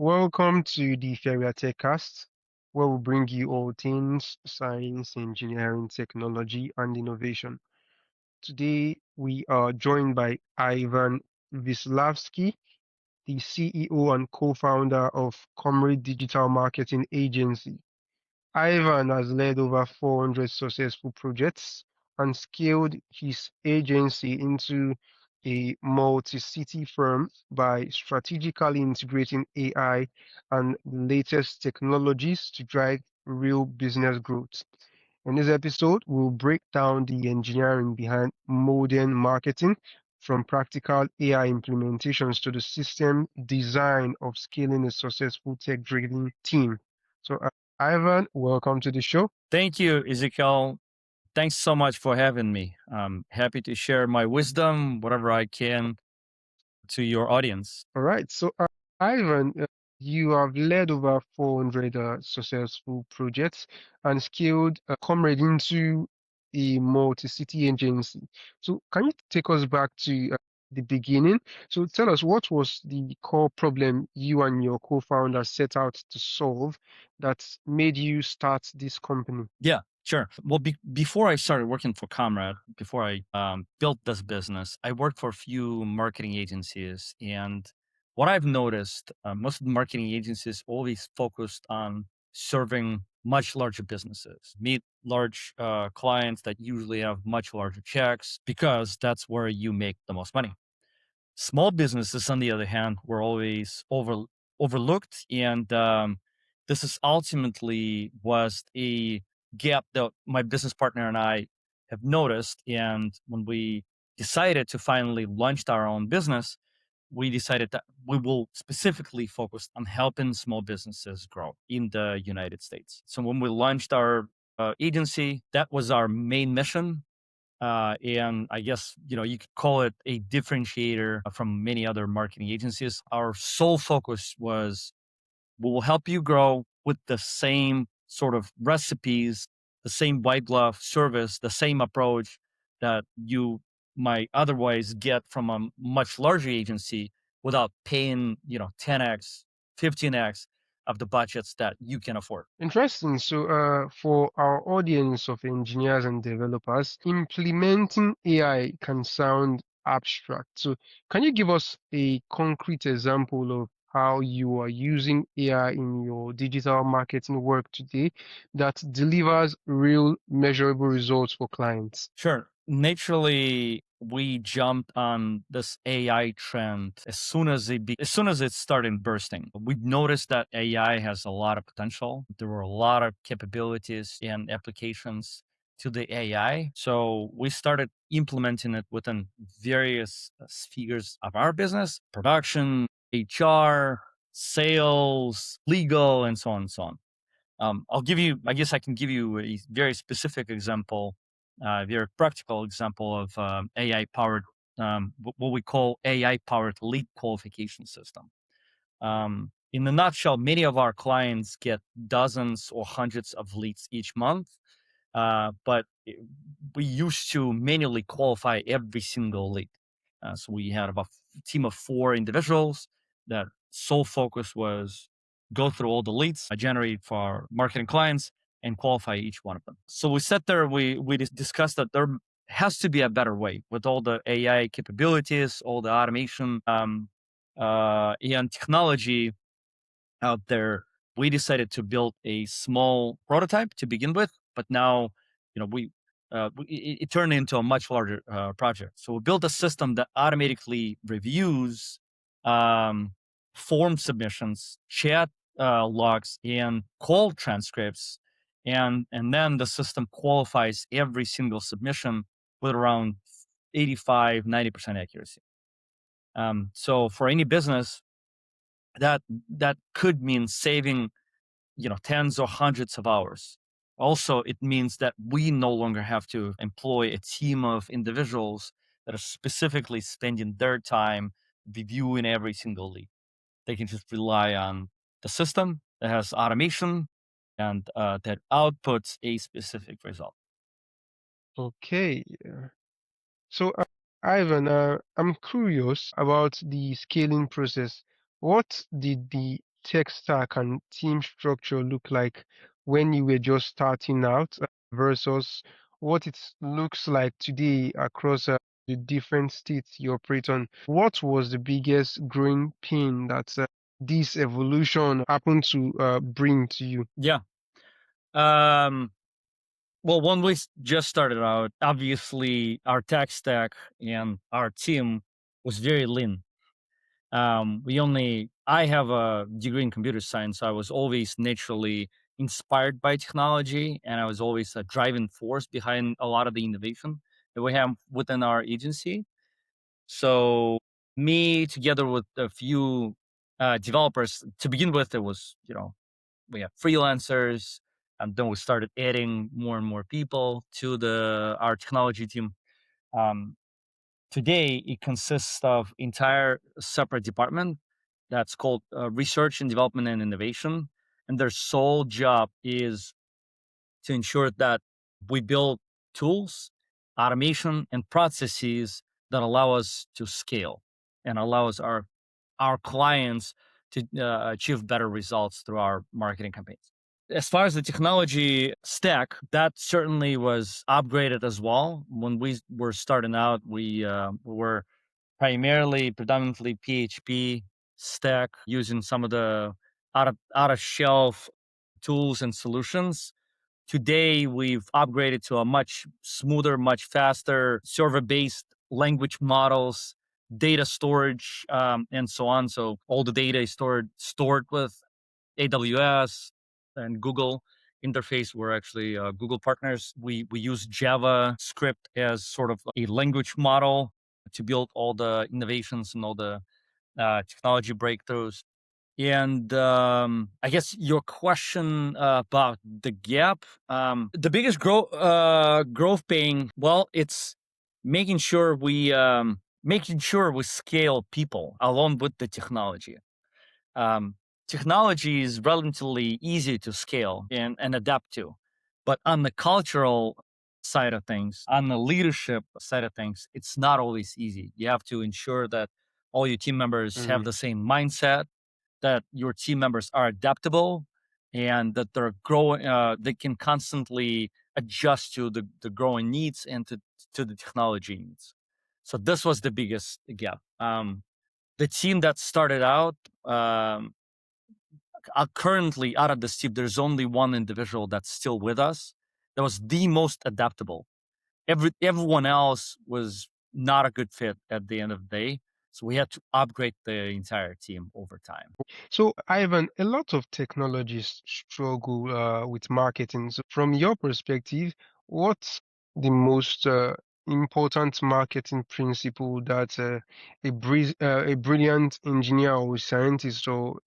Welcome to the Feria TechCast, where we bring you all things science, engineering, technology, and innovation. Today, we are joined by Ivan Vislavskiy, the CEO and co-founder of Comrade Digital Marketing Agency. Ivan has led over 400 successful projects and scaled his agency into a multi-city firm by strategically integrating AI and the latest technologies to drive real business growth. In this episode, we'll break down the engineering behind modern marketing, from practical AI implementations to the system design of scaling a successful tech-driven team. So, Ivan, welcome to the show. Thank you, Ezekiel. Thanks so much for having me. I'm happy to share my wisdom, whatever I can, to your audience. All right. So, Ivan, you have led over 400 successful projects and scaled Comrade into a multi-city agency. So, can you take us back to the beginning? So, tell us, what was the core problem you and your co-founder set out to solve that made you start this company? Yeah, sure. Well, before I started working for Comrade, before I built this business, I worked for a few marketing agencies. And what I've noticed, most of the marketing agencies always focused on serving much larger businesses, meet large clients that usually have much larger checks because that's where you make the most money. Small businesses, on the other hand, were always overlooked, and this is ultimately was a gap that my business partner and I have noticed. And when we decided to finally launch our own business, we decided that we will specifically focus on helping small businesses grow in the United States. So when we launched our agency, that was our main mission, and I guess, you could call it a differentiator from many other marketing agencies. Our sole focus was we will help you grow with the same sort of recipes, the same white glove service, the same approach that you might otherwise get from a much larger agency without paying, 10x, 15x of the budgets that you can afford. Interesting. So, for our audience of engineers and developers, implementing AI can sound abstract. So, can you give us a concrete example of how you are using AI in your digital marketing work today that delivers real measurable results for clients? Sure. Naturally, we jumped on this AI trend as soon as it started bursting. We noticed that AI has a lot of potential. There were a lot of capabilities and applications to the AI. So we started implementing it within various spheres of our business: production, HR, sales, legal, and so on and so on. I guess I can give you a very specific example, very practical example of AI powered, what we call AI powered lead qualification system. In a nutshell, many of our clients get dozens or hundreds of leads each month, but we used to manually qualify every single lead. So we had about a team of 4 individuals that sole focus was go through all the leads I generate for our marketing clients and qualify each one of them. So we sat there, we discussed that there has to be a better way with all the AI capabilities, all the automation, and technology out there. We decided to build a small prototype to begin with, but now, it turned into a much larger project. So we built a system that automatically reviews um, form submissions, chat logs, and call transcripts, and then the system qualifies every single submission with around 85-90% accuracy. So for any business, that could mean saving, tens or hundreds of hours. Also, it means that we no longer have to employ a team of individuals that are specifically spending their time reviewing every single lead. They can just rely on the system that has automation and that outputs a specific result. Okay. So, Ivan, I'm curious about the scaling process. What did the tech stack and team structure look like when you were just starting out versus what it looks like today across the different states you operate on? What was the biggest growing pain that this evolution happened to bring to you? Yeah. Um, well, when we just started out, obviously our tech stack and our team was very lean. I have a degree in computer science, so I was always naturally inspired by technology, and I was always a driving force behind a lot of the innovation that we have within our agency. So, me together with a few developers, to begin with, it was, we have freelancers, and then we started adding more and more people to the our technology team. Um, Today, it consists of entire separate department that's called research and development and innovation, and their sole job is to ensure that we build tools, automation, and processes that allow us to scale and allows our clients to achieve better results through our marketing campaigns. As far as the technology stack, that certainly was upgraded as well. When we were starting out, we were primarily predominantly PHP stack using some of the out of shelf tools and solutions. Today, we've upgraded to a much smoother, much faster server-based language models, data storage, and so on. So all the data is stored with AWS and Google interface. We're actually Google partners. We use JavaScript as sort of a language model to build all the innovations and all the technology breakthroughs. And I guess your question about the gap, the biggest growth pain, well, it's making sure we scale people along with the technology. Um, Technology is relatively easy to scale and adapt to, but on the cultural side of things, on the leadership side of things, it's not always easy. You have to ensure that all your team members have Mm. the same mindset, that your team members are adaptable, and that they're growing. They can constantly adjust to the growing needs and to the technology needs. So this was the biggest gap. The team that started out, currently out of this team, there's only one individual that's still with us. That was the most adaptable. Everyone else was not a good fit at the end of the day. So we had to upgrade the entire team over time. So, Ivan, a lot of technologists struggle with marketing. So, from your perspective, what's the most important marketing principle that a brilliant engineer or scientist or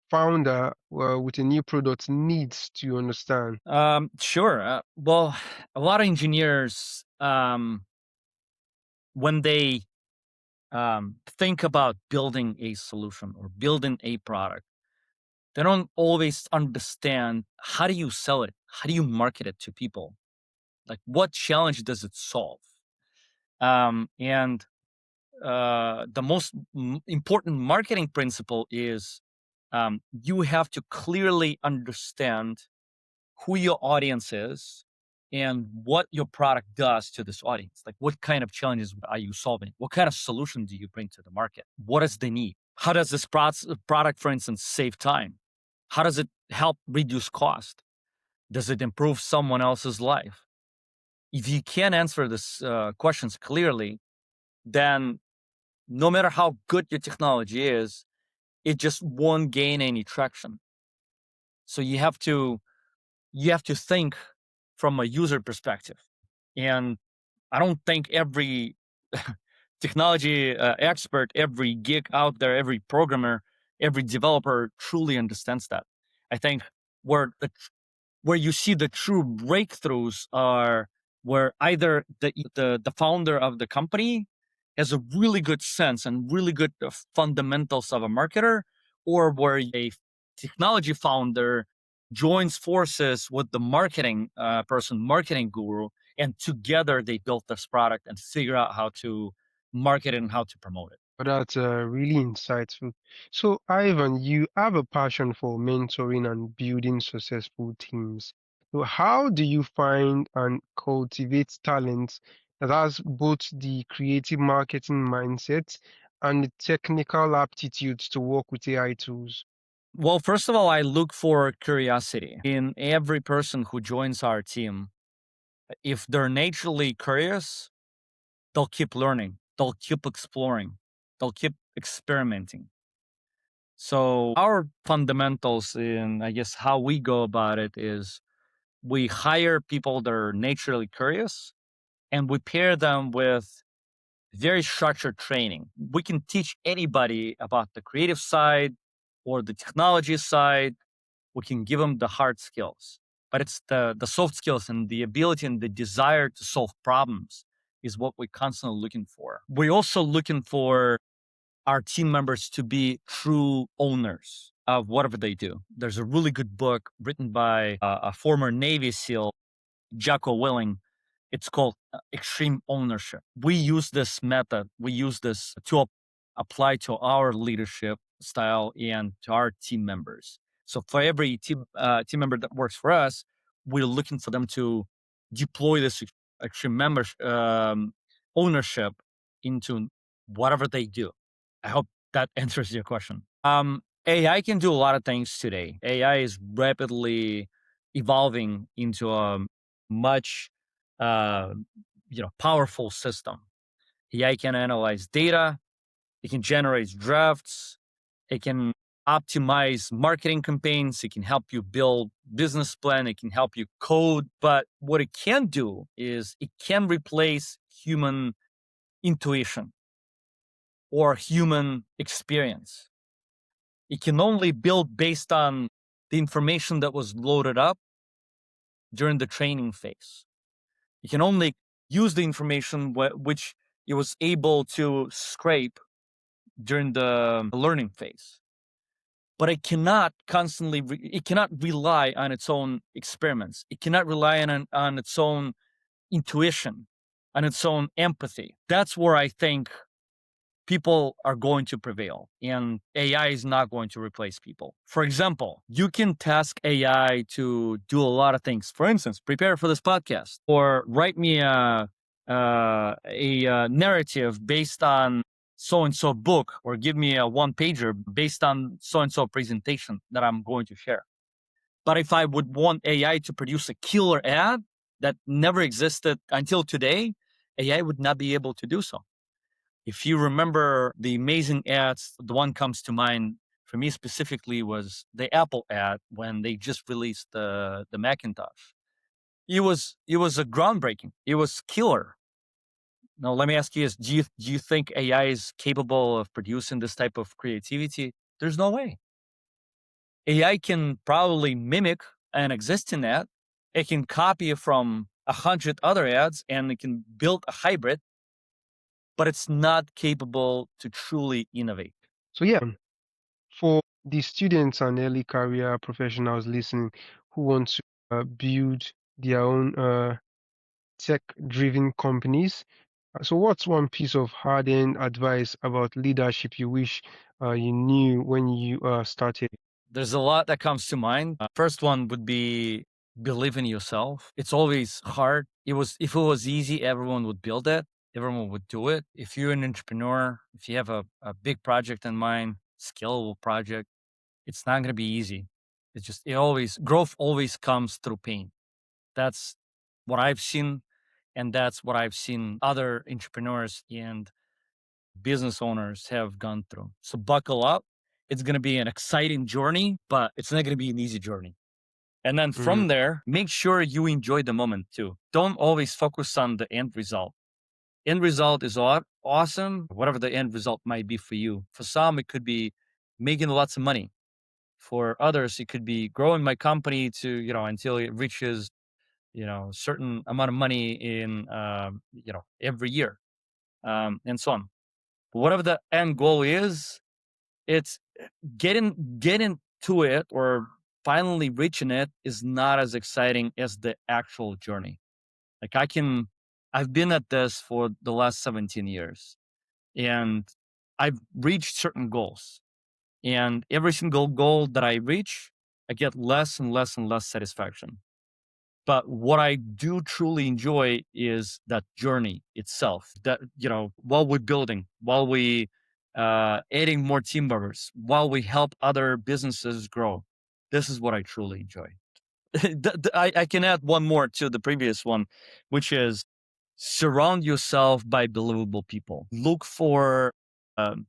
founder with a new product needs to understand? Sure. Well, a lot of engineers, when they think about building a solution or building a product, they don't always understand how do you sell it? How do you market it to people? Like, what challenge does it solve? And the most important marketing principle is you have to clearly understand who your audience is and what your product does to this audience. Like, what kind of challenges are you solving? What kind of solution do you bring to the market? What is the need? How does this product, for instance, save time? How does it help reduce cost? Does it improve someone else's life? If you can't answer these questions clearly, then no matter how good your technology is, it just won't gain any traction. So you have to think from a user perspective. And I don't think every technology expert, every geek out there, every programmer, every developer truly understands that. I think where you see the true breakthroughs are where either the founder of the company has a really good sense and really good fundamentals of a marketer, or where a technology founder joins forces with the marketing marketing guru, and together they built this product and figure out how to market it and how to promote it. That's really insightful. So, Ivan, you have a passion for mentoring and building successful teams. So, how do you find and cultivate talent that has both the creative marketing mindset and the technical aptitudes to work with AI tools? Well, first of all, I look for curiosity in every person who joins our team. If they're naturally curious, they'll keep learning, they'll keep exploring, they'll keep experimenting. So, our fundamentals in, I guess, how we go about it is we hire people that are naturally curious and we pair them with very structured training. We can teach anybody about the creative side or the technology side. We can give them the hard skills, but it's the soft skills and the ability and the desire to solve problems is what we're constantly looking for. We're also looking for our team members to be true owners of whatever they do. There's a really good book written by a former Navy SEAL, Jocko Willing. It's called extreme ownership. We use this method, we use this to apply to our leadership style and to our team members. So for every team member that works for us, we're looking for them to deploy this extreme ownership into whatever they do. I hope that answers your question. AI can do a lot of things today. AI is rapidly evolving into a much uh, powerful system. AI can analyze data. It can generate drafts. It can optimize marketing campaigns. It can help you build business plan. It can help you code. But what it can do is it can replace human intuition or human experience. It can only build based on the information that was loaded up during the training phase. You can only use the information which it was able to scrape during the learning phase. But it cannot it cannot rely on its own experiments. It cannot rely on its own intuition, on its own empathy. That's where I think people are going to prevail and AI is not going to replace people. For example, you can task AI to do a lot of things. For instance, prepare for this podcast or write me a narrative based on so and so book or give me a one pager based on so and so presentation that I'm going to share. But if I would want AI to produce a killer ad that never existed until today, AI would not be able to do so. If you remember the amazing ads, the one comes to mind for me specifically was the Apple ad when they just released the Macintosh. It was a groundbreaking. It was killer. Now let me ask you this: do you think AI is capable of producing this type of creativity? There's no way. AI can probably mimic an existing ad. It can copy it from 100 other ads and it can build a hybrid, but it's not capable to truly innovate. So, yeah, for the students and early career professionals listening who want to build their own tech-driven companies. So, what's one piece of hard-earned advice about leadership you wish you knew when you started? There's a lot that comes to mind. First one would be believe in yourself. It's always hard. If it was easy, everyone would build it. Everyone would do it. If you're an entrepreneur, if you have a big project in mind, scalable project, it's not going to be easy. Growth always comes through pain. That's what I've seen. And that's what I've seen other entrepreneurs and business owners have gone through. So buckle up. It's going to be an exciting journey, but it's not going to be an easy journey. And then Mhm. from there, make sure you enjoy the moment too. Don't always focus on the end result. End result is awesome, whatever the end result might be for you. For some, it could be making lots of money. For others, it could be growing my company to, until it reaches, a certain amount of money in, every year, and so on. Whatever the end goal is, it's getting to it or finally reaching it is not as exciting as the actual journey. Like I've been at this for the last 17 years and I've reached certain goals, and every single goal that I reach, I get less and less and less satisfaction. But what I do truly enjoy is that journey itself. That, while we're building, while we adding more team members, while we help other businesses grow, this is what I truly enjoy. I can add one more to the previous one, which is surround yourself by believable people. Look for, um,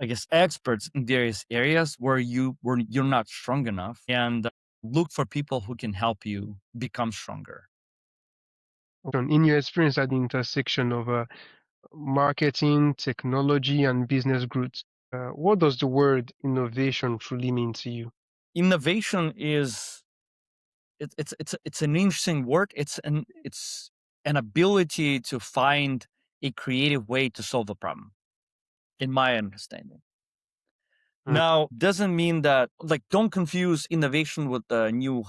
I guess, experts in various areas where you're not strong enough, and look for people who can help you become stronger. In your experience at the intersection of marketing, technology, and business growth, what does the word innovation truly mean to you? Innovation is it's an interesting word. It's an ability to find a creative way to solve a problem, in my understanding. Mm, Now, doesn't mean that, like, don't confuse innovation with the new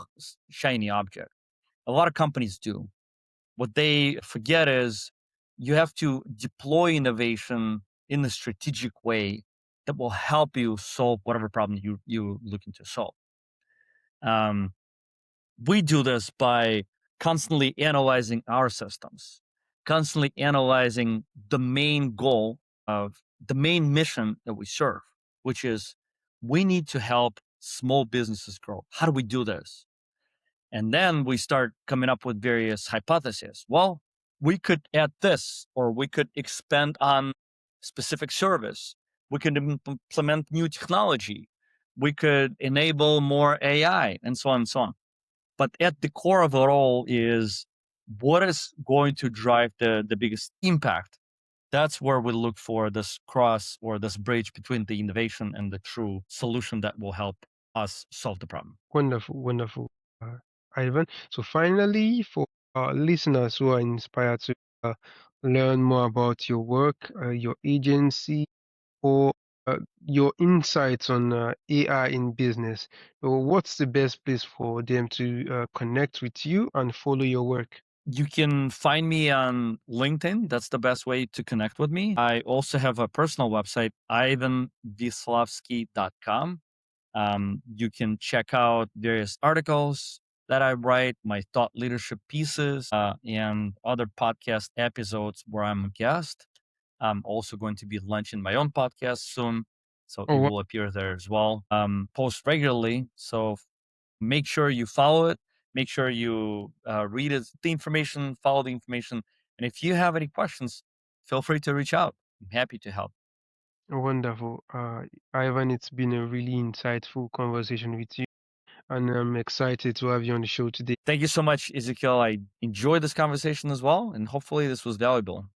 shiny object. A lot of companies do. What they forget is you have to deploy innovation in a strategic way that will help you solve whatever problem you're looking to solve. Um, we do this by constantly analyzing our systems, constantly analyzing the main goal of the main mission that we serve, which is we need to help small businesses grow. How do we do this? And then we start coming up with various hypotheses. Well, we could add this, or we could expand on specific service. We could implement new technology. We could enable more AI, and so on and so on. But at the core of it all is what is going to drive the biggest impact. That's where we look for this cross or this bridge between the innovation and the true solution that will help us solve the problem. wonderful, wonderful, uh, Ivan. So finally, for our listeners who are inspired to learn more about your work, your agency, or your insights on AI in business, what's the best place for them to connect with you and follow your work? You can find me on LinkedIn. That's the best way to connect with me. I also have a personal website, ivanvislavskiy.com. You can check out various articles that I write, my thought leadership pieces, and other podcast episodes where I'm a guest. I'm also going to be launching my own podcast soon, so it Oh, will appear there as well. Post regularly, so make sure you follow it. Make sure you read it, the information, follow the information, and if you have any questions, feel free to reach out. I'm happy to help. wonderful. Ivan, it's been a really insightful conversation with you, and I'm excited to have you on the show today. Thank you so much, Ezekiel. I enjoyed this conversation as well, and hopefully this was valuable.